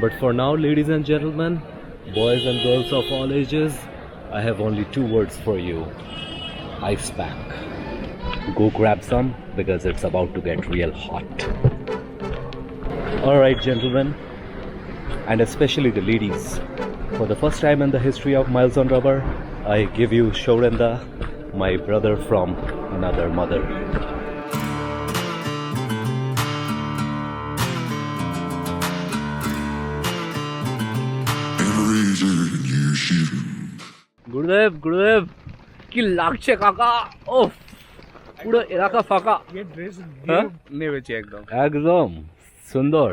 But for now, ladies and gentlemen, boys and girls of all ages, I have only 2 words for you. Ice pack. Go grab some because it's about to get real hot. Alright gentlemen, and especially the ladies, for the first time in the history of Miles on Rubber, I give you Shaurenda, my brother from another mother. Gurudev, কি লাগছে কাকা? ও পুরো এলাকা ফাঁকা। ये dress নেবেছে একদম একদম সুন্দর।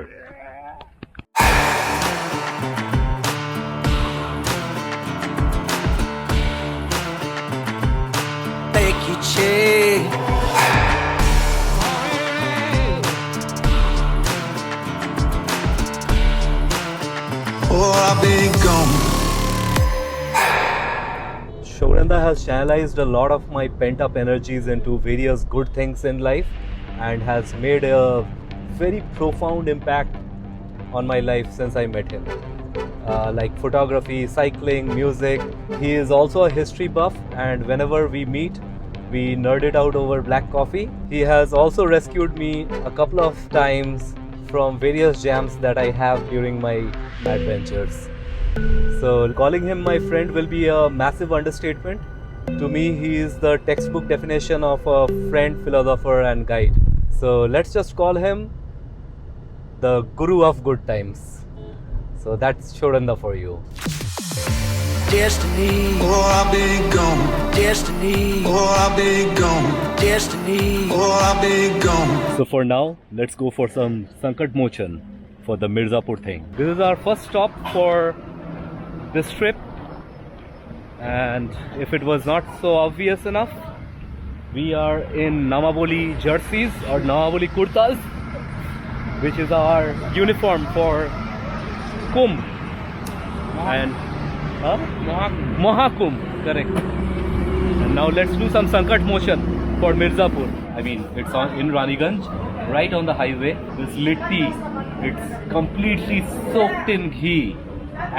Shaurenda has channelized a lot of my pent-up energies into various good things in life and has made a very profound impact on my life since I met him. Like photography, cycling, music. He is also a history buff, and whenever we meet, we nerd it out over black coffee. He has also rescued me a couple of times from various jams that I have during my adventures. So calling him my friend will be a massive understatement. To me, he is the textbook definition of a friend, philosopher and guide. So let's just call him the guru of good times. So that's Shaurenda for you. Destiny, oh I've been gone. Destiny, oh I've been gone. Destiny, oh I've been gone. So for now, let's go for some Sankat Mochan for the Mirzapur thing. This is our first stop for this trip, and if it was not so obvious enough, we are in Namaboli jerseys or Namaboli kurtas, which is our uniform for Kumbh and Maha Kumbh, correct. And now let's do some Sankat Motion for Mirzapur. I mean, it's in Raniganj, right on the highway. This litti, it's completely soaked in ghee,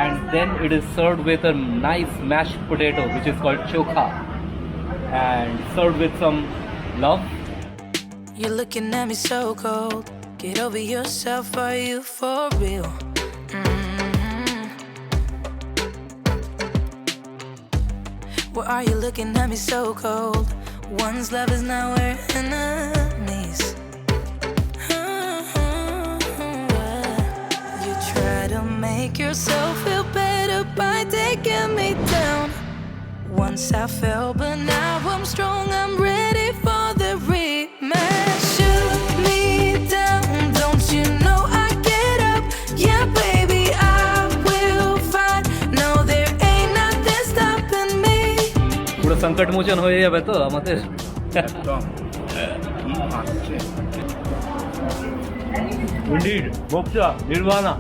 and then it is served with a nice mashed potato which is called chokha, and served with some love. You're looking at me so cold. Get over yourself, are you for real? Why are you looking at me so cold? One's love is now we're enemies. You try to make yourself feel better by taking me down. Once I fell, but now I'm strong. I'm ready for the rematch. Shoot me down, don't you know I get up? Yeah, baby, I will fight. No, there ain't nothing stopping me. পুরো সংকট মোচন হয়ে যাবে তো আমাদের। একদম কি আসছে Indeed, moksha, nirvana.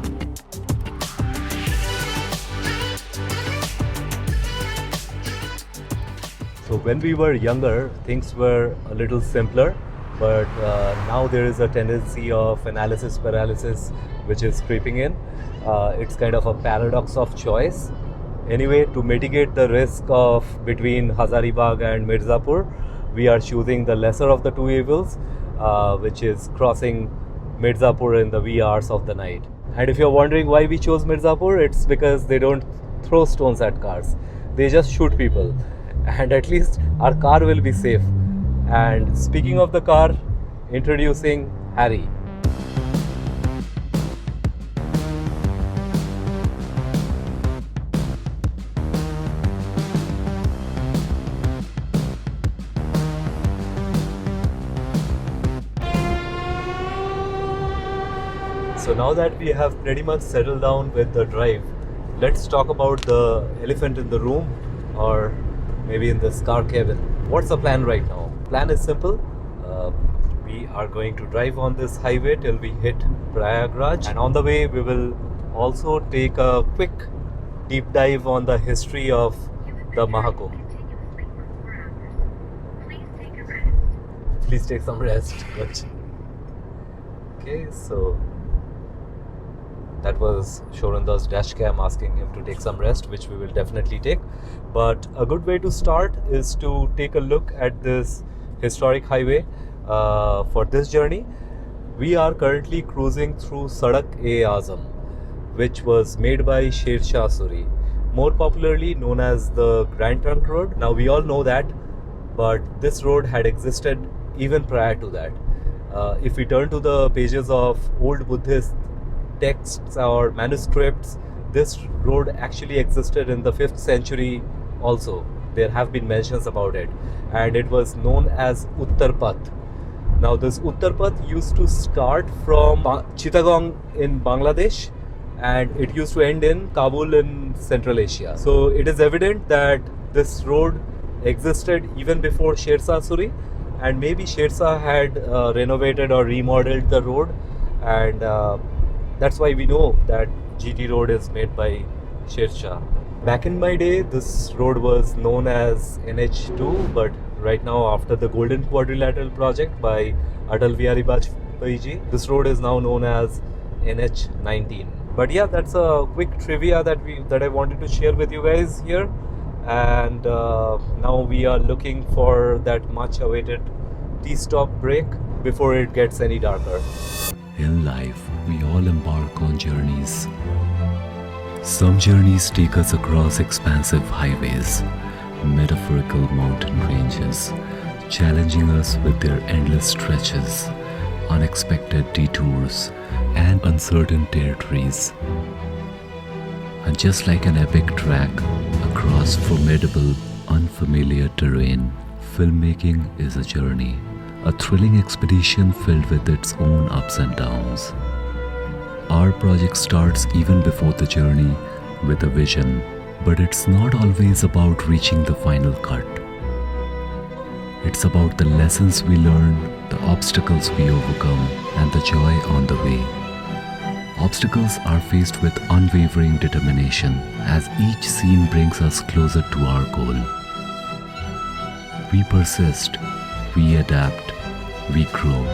So when we were younger, things were a little simpler, but now there is a tendency of analysis paralysis which is creeping in. It's kind of a paradox of choice. Anyway, to mitigate the risk of between Hazaribagh and Mirzapur, we are choosing the lesser of the two evils, which is crossing Mirzapur in the wee hours of the night. And if you're wondering why we chose Mirzapur, it's because they don't throw stones at cars. They just shoot people. And at least our car will be safe. And speaking of the car, introducing Harry. So now that we have pretty much settled down with the drive, let's talk about the elephant in the room, or maybe in this car cabin. What's the plan right now? Plan is simple. We are going to drive on this highway till we hit Prayagraj, and on the way we will also take a quick deep dive on the history of the Maha Kumbh. Please take some rest. Okay, so That was Shoranda's dash cam asking him to take some rest, which we will definitely take. But a good way to start is to take a look at this historic highway for this journey. We are currently cruising through Sadak-e-Azam, which was made by Sher Shah Suri, more popularly known as the Grand Trunk Road. Now we all know that, but this road had existed even prior to that. If we turn to the pages of old Buddhist texts or manuscripts, this road actually existed in the 5th century also. There have been mentions about it, and it was known as Uttar Path. Now this Uttar Path used to start from Chittagong in Bangladesh, and it used to end in Kabul in Central Asia. So it is evident that this road existed even before Sher Shah Suri, and maybe Sher Shah had renovated or remodeled the road, and that's why we know that GT road is made by Sher Shah. Back in my day, this road was known as NH2, but right now, after the Golden Quadrilateral project by Atal Bihari Vajpayee ji, this road is now known as NH19. But yeah, that's a quick trivia that I wanted to share with you guys here. And now we are looking for that much awaited T-stop break before it gets any darker. In life, we all embark on journeys. Some journeys take us across expansive highways, metaphorical mountain ranges, challenging us with their endless stretches, unexpected detours, and uncertain territories. And just like an epic track across formidable, unfamiliar terrain, filmmaking is a journey, a thrilling expedition filled with its own ups and downs. Our project starts even before the journey with a vision, but it's not always about reaching the final cut. It's about the lessons we learn, the obstacles we overcome, and the joy on the way. Obstacles are faced with unwavering determination as each scene brings us closer to our goal. We persist, we adapt, we grow.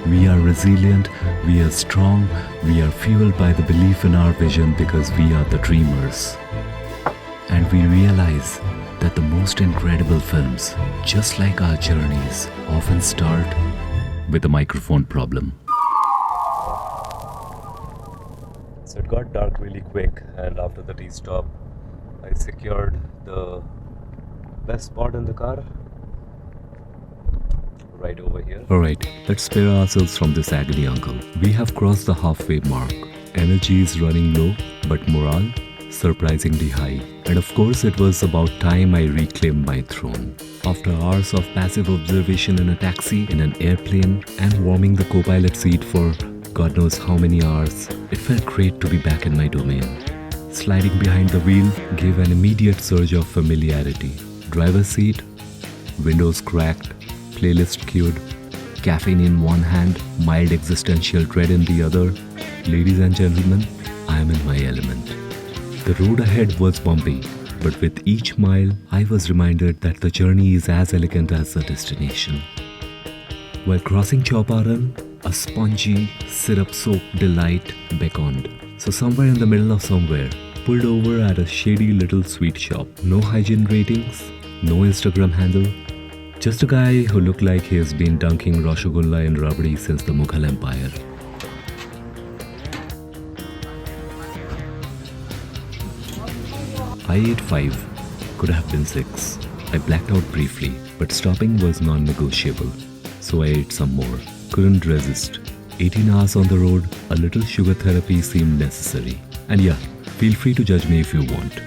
We are resilient, we are strong, we are fueled by the belief in our vision because we are the dreamers. And we realize that the most incredible films, just like our journeys, often start with a microphone problem. So it got dark really quick, and after the T-stop, I secured the best spot in the car. Right over here. Alright, let's spare ourselves from this agony uncle. We have crossed the halfway mark. Energy is running low, but morale surprisingly high. And of course it was about time I reclaimed my throne. After hours of passive observation in a taxi, in an airplane, and warming the co-pilot seat for God knows how many hours, it felt great to be back in my domain. Sliding behind the wheel gave an immediate surge of familiarity. Driver's seat, windows cracked, playlist queued, caffeine in one hand, mild existential dread in the other. Ladies and gentlemen, I am in my element. The road ahead was bumpy, but with each mile, I was reminded that the journey is as elegant as the destination. While crossing Chowparan, a spongy, syrup-soaked delight beckoned. So somewhere in the middle of somewhere, pulled over at a shady little sweet shop. No hygiene ratings, no Instagram handle. Just a guy who looked like he has been dunking Rasgulla in rabdi since the Mughal Empire. I ate 5, could have been 6. I blacked out briefly, but stopping was non-negotiable. So I ate some more. Couldn't resist. 18 hours on the road, a little sugar therapy seemed necessary. And yeah, feel free to judge me if you want.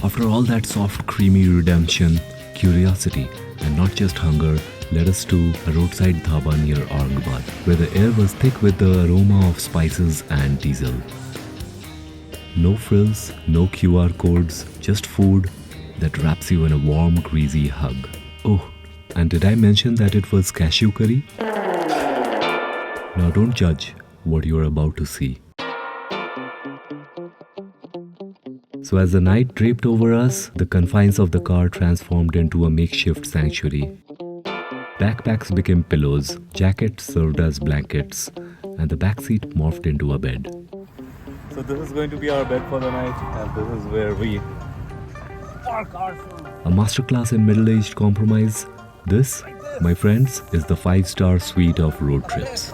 After all that soft, creamy redemption, curiosity, and not just hunger, led us to a roadside dhaba near Aurangabad, where the air was thick with the aroma of spices and diesel. No frills, no QR codes, just food that wraps you in a warm, greasy hug. Oh, and did I mention that it was cashew curry? Now don't judge what you are about to see. So as the night draped over us, the confines of the car transformed into a makeshift sanctuary. Backpacks became pillows, jackets served as blankets, and the backseat morphed into a bed. So this is going to be our bed for the night, and this is where we A masterclass in middle-aged compromise. This, my friends, is the 5-star suite of road trips.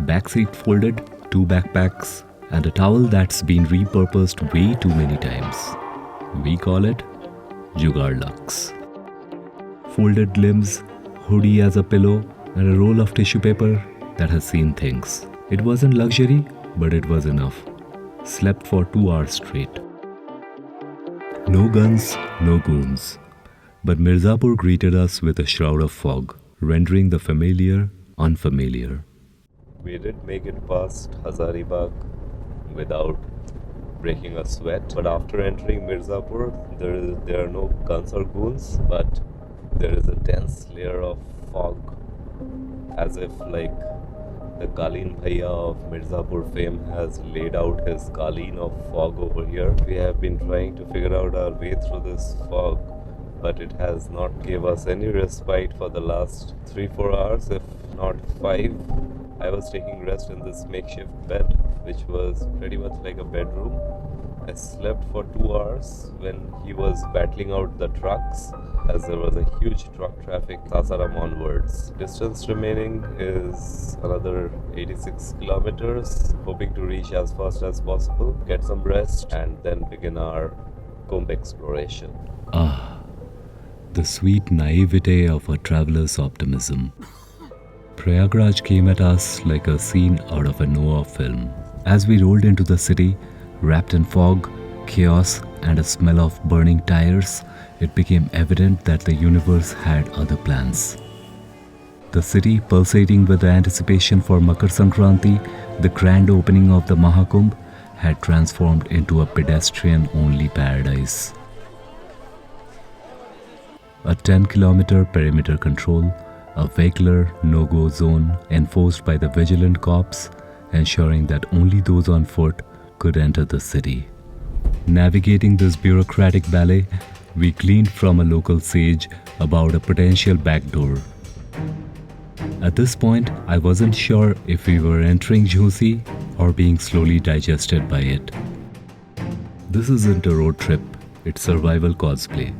Backseat folded, 2 backpacks, and a towel that's been repurposed way too many times. We call it jugaad luxe. Folded limbs, hoodie as a pillow, and a roll of tissue paper that has seen things. It wasn't luxury, but it was enough. Slept for 2 hours straight. No guns, no goons. But Mirzapur greeted us with a shroud of fog, rendering the familiar unfamiliar. We did make it past Hazaribagh without breaking a sweat. But after entering Mirzapur, there are no guns or goons, but there is a dense layer of fog, as if like the Qaleen Bhaiya of Mirzapur fame has laid out his Qaleen of fog over here. We have been trying to figure out our way through this fog, but it has not gave us any respite for the last 3-4 hours, if not 5. I was taking rest in this makeshift bed, which was pretty much like a bedroom. I slept for 2 hours when he was battling out the trucks, as there was a huge truck traffic Sasaram onwards. Distance remaining is another 86 kilometers, hoping to reach as fast as possible, get some rest, and then begin our Kumbh exploration. Ah, the sweet naivete of a traveler's optimism. Prayagraj came at us like a scene out of a Noah film. As we rolled into the city, wrapped in fog, chaos, and a smell of burning tires, it became evident that the universe had other plans. The city, pulsating with the anticipation for Makar Sankranti, the grand opening of the Maha Kumbh, had transformed into a pedestrian-only paradise. A 10-kilometer perimeter control, a vehicular no-go zone enforced by the vigilant cops, ensuring that only those on foot could enter the city. Navigating this bureaucratic ballet, we gleaned from a local sage about a potential backdoor. At this point, I wasn't sure if we were entering Jhosi or being slowly digested by it. This isn't a road trip, it's survival cosplay.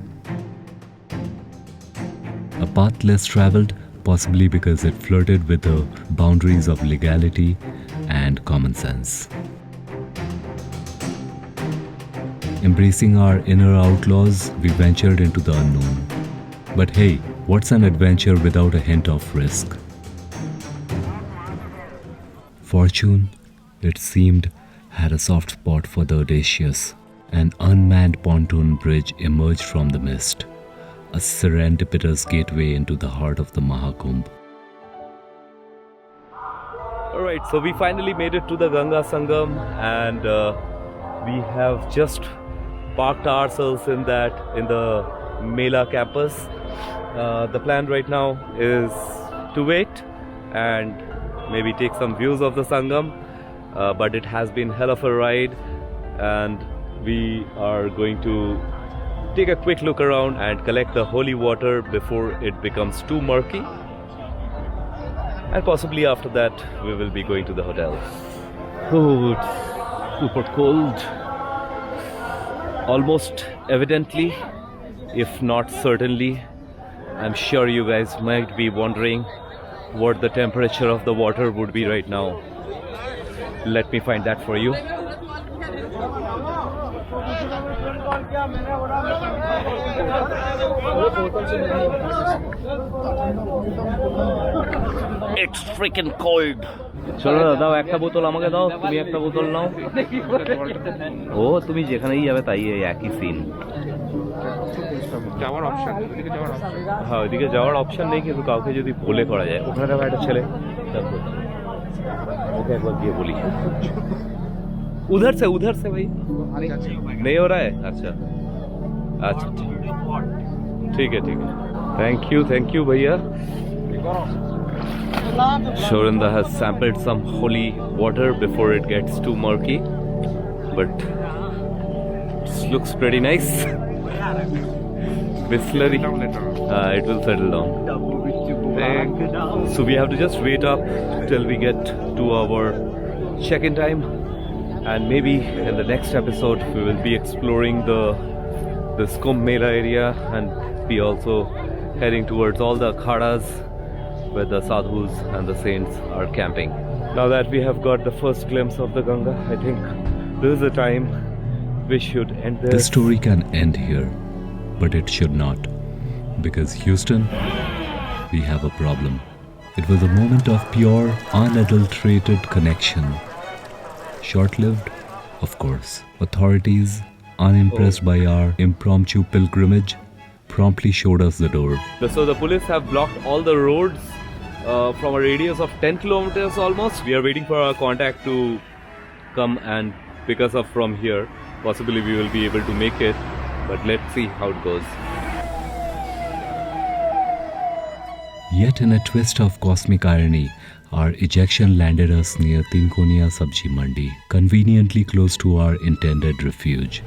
A path less traveled, possibly because it flirted with the boundaries of legality and common sense. Embracing our inner outlaws, we ventured into the unknown. But hey, what's an adventure without a hint of risk? Fortune, it seemed, had a soft spot for the audacious. An unmanned pontoon bridge emerged from the mist, a serendipitous gateway into the heart of the Maha Kumbh. Alright, so we finally made it to the Ganga Sangam, and we have just parked ourselves in the Mela campus. The plan right now is to wait and maybe take some views of the Sangam, but it has been hell of a ride, and we are going to take a quick look around and collect the holy water before it becomes too murky, and possibly after that we will be going to the hotel. Oh, it's super cold. Almost evidently, if not certainly. I'm sure you guys might be wondering what the temperature of the water would be right now. Let me find that for you. It's freaking cold. চলো দাও একটা বোতল আমাকে দাও, তুমি একটা বোতল নাও। ও তুমি যেখানেই যাবে তাই একই সিন। যাওয়ার অপশন, হ্যাঁ ওইদিকে যাওয়ার অপশন নেই, কিন্তু কাউকে যদি বলে করা যায়। ওখানে দেখো একটা ছেলে, ওকে একবার গিয়ে বলি। उधर से भाई नहीं हो रहा है. अच्छा ठीक है. Thank you भैया. Shorinda has sampled some holy water before it gets too murky, but it looks pretty nice. Bisleri. It will settle down. So we have to just wait up till we get to our check-in time, and maybe in the next episode we will be exploring this Kumbh Mela area, and be also heading towards all the akhadas where the sadhus and the saints are camping. Now that we have got the first glimpse of the Ganga, I think this is the time we should end this. The story can end here, but it should not. Because Houston, we have a problem. It was a moment of pure, unadulterated connection. Short-lived, of course. Authorities, unimpressed by our impromptu pilgrimage, promptly showed us the door. So the police have blocked all the roads from a radius of 10 kilometers almost. We are waiting for our contact to come and pick us up from here. Possibly we will be able to make it, but let's see how it goes. Yet in a twist of cosmic irony, our ejection landed us near Tinkonia Sabji Mandi, conveniently close to our intended refuge.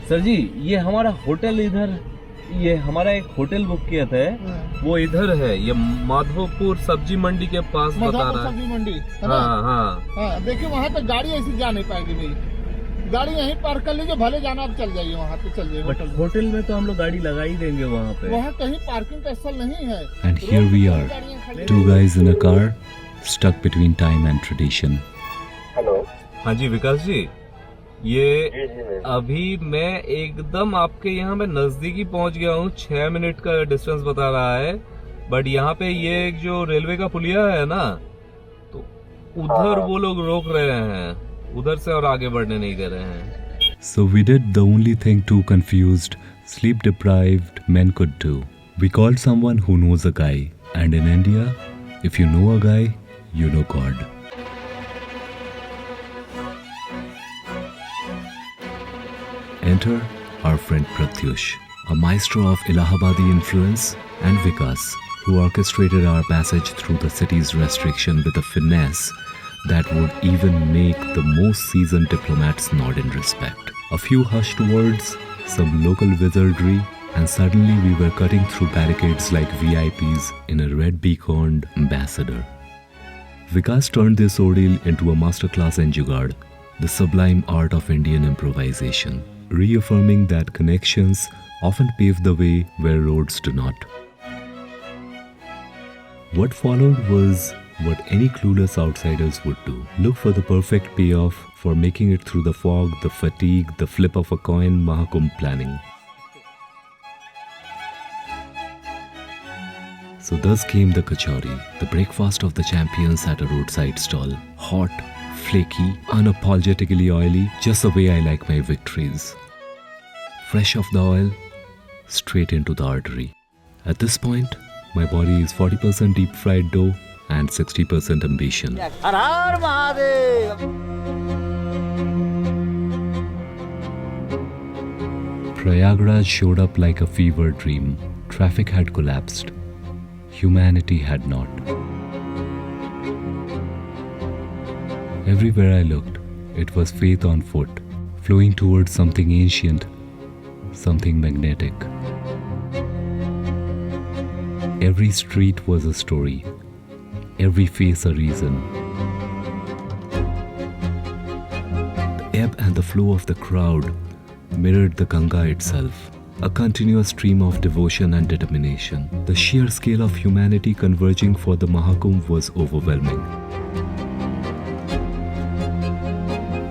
Sir ji, ये हमारा hotel इधर, ये हमारा एक hotel book किया था, वो इधर है, ये माधवपुर सब्जी मंडी के पास बता रहा है. सब्जी मंडी. हाँ. देखिए वहाँ तक गाड़ी ऐसी जा नहीं पाएगी भाई. गाड़ी यहीं पार्क कर लीजिए, भले जाना आप चल जाइए वहाँ पे, चल जाइए. होटल में तो हम लोग गाड़ी लगा ही देंगे वहाँ पे. वहाँ कहीं पार्किंग का स्थल नहीं है. And here we are, two guys in a car, stuck between time and tradition. Hello. हाँ जी विकास जी, ये अभी मैं एकदम आपके यहाँ पे नजदीकी पहुँच गया हूँ. 6 मिनट का डिस्टेंस बता रहा है, बट यहाँ पे ये एक जो रेलवे का पुलिया है ना, तो उधर वो लोग रोक रहे हैं, उधर से और आगे बढ़ने नहीं दे रहे हैं. So we did the only thing two confused, sleep-deprived men could do. We called someone who knows a guy, and in India, if you know a guy, you know God. Enter our friend Pratyush, a maestro of Allahabadi influence, and Vikas, who orchestrated our passage through the city's restriction with a finesse that would even make the most seasoned diplomats nod in respect. A few hushed words, some local wizardry, and suddenly we were cutting through barricades like VIPs in a red-beaconed ambassador. Vikas turned this ordeal into a masterclass in jugaad, the sublime art of Indian improvisation, reaffirming that connections often pave the way where roads do not. What followed was what any clueless outsiders would do. Look for the perfect payoff for making it through the fog, the fatigue, the flip of a coin, Maha Kumbh planning. So thus came the kachori, the breakfast of the champions at a roadside stall. Hot, flaky, unapologetically oily, just the way I like my victories. Fresh off the oil, straight into the artery. At this point, my body is 40% deep fried dough and 60% ambition. Prayagraj showed up like a fever dream. Traffic had collapsed. Humanity had not. Everywhere I looked, it was faith on foot, flowing towards something ancient, something magnetic. Every street was a story, every face a reason. The ebb and the flow of the crowd mirrored the Ganga itself, a continuous stream of devotion and determination. The sheer scale of humanity converging for the Maha Kumbh was overwhelming.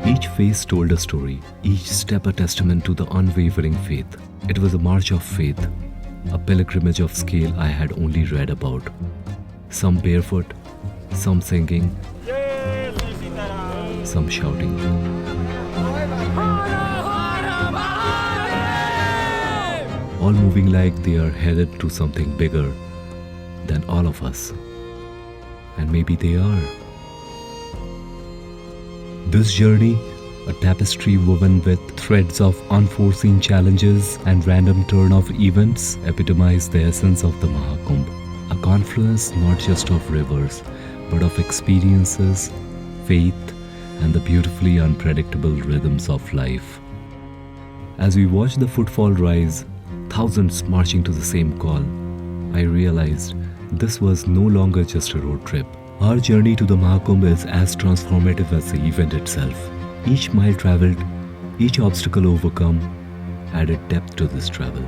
Each face told a story, each step a testament to the unwavering faith. It was a march of faith, a pilgrimage of scale I had only read about. Some barefoot, some singing, some shouting. All moving like they are headed to something bigger than all of us. And maybe they are. This journey, a tapestry woven with threads of unforeseen challenges and random turn of events, epitomize the essence of the Maha Kumbh. A confluence not just of rivers, but of experiences, faith, and the beautifully unpredictable rhythms of life. As we watched the footfall rise, thousands marching to the same call, I realized this was no longer just a road trip. Our journey to the Maha Kumbh is as transformative as the event itself. Each mile traveled, each obstacle overcome, added depth to this travel.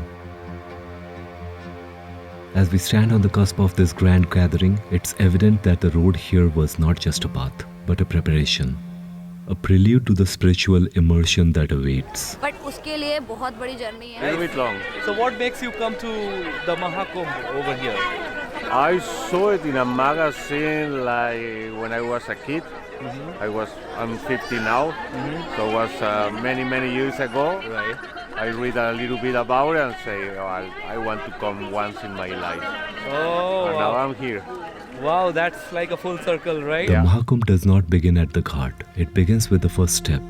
As we stand on the cusp of this grand gathering, it's evident that the road here was not just a path, but a preparation, a prelude to the spiritual immersion that awaits. But उसके लिए बहुत बड़ी journey है. Little bit long. So what makes you come to the Maha Kumbh over here? I saw it in a magazine like when I was a kid. I'm 50 now, so it was many years ago. Right. I read a little bit about it and say, oh, I want to come once in my life. Oh, And now I'm here. wow, that's like a full circle, right? The Maha Kumbh does not begin at the ghat. It begins with the first step,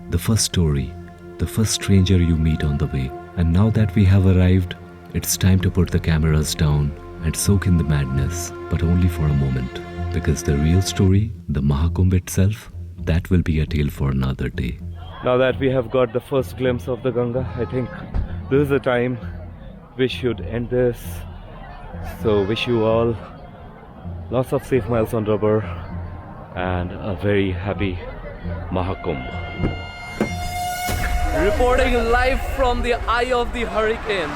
the first story, the first stranger you meet on the way. And now that we have arrived, it's time to put the cameras down and soak in the madness, but only for a moment. Because the real story, the Maha Kumbh itself, that will be a tale for another day. Now that we have got the first glimpse of the Ganga, I think this is the time we should end this. So wish you all lots of safe miles on rubber and a very happy Maha Kumbh. Reporting live from the eye of the hurricane.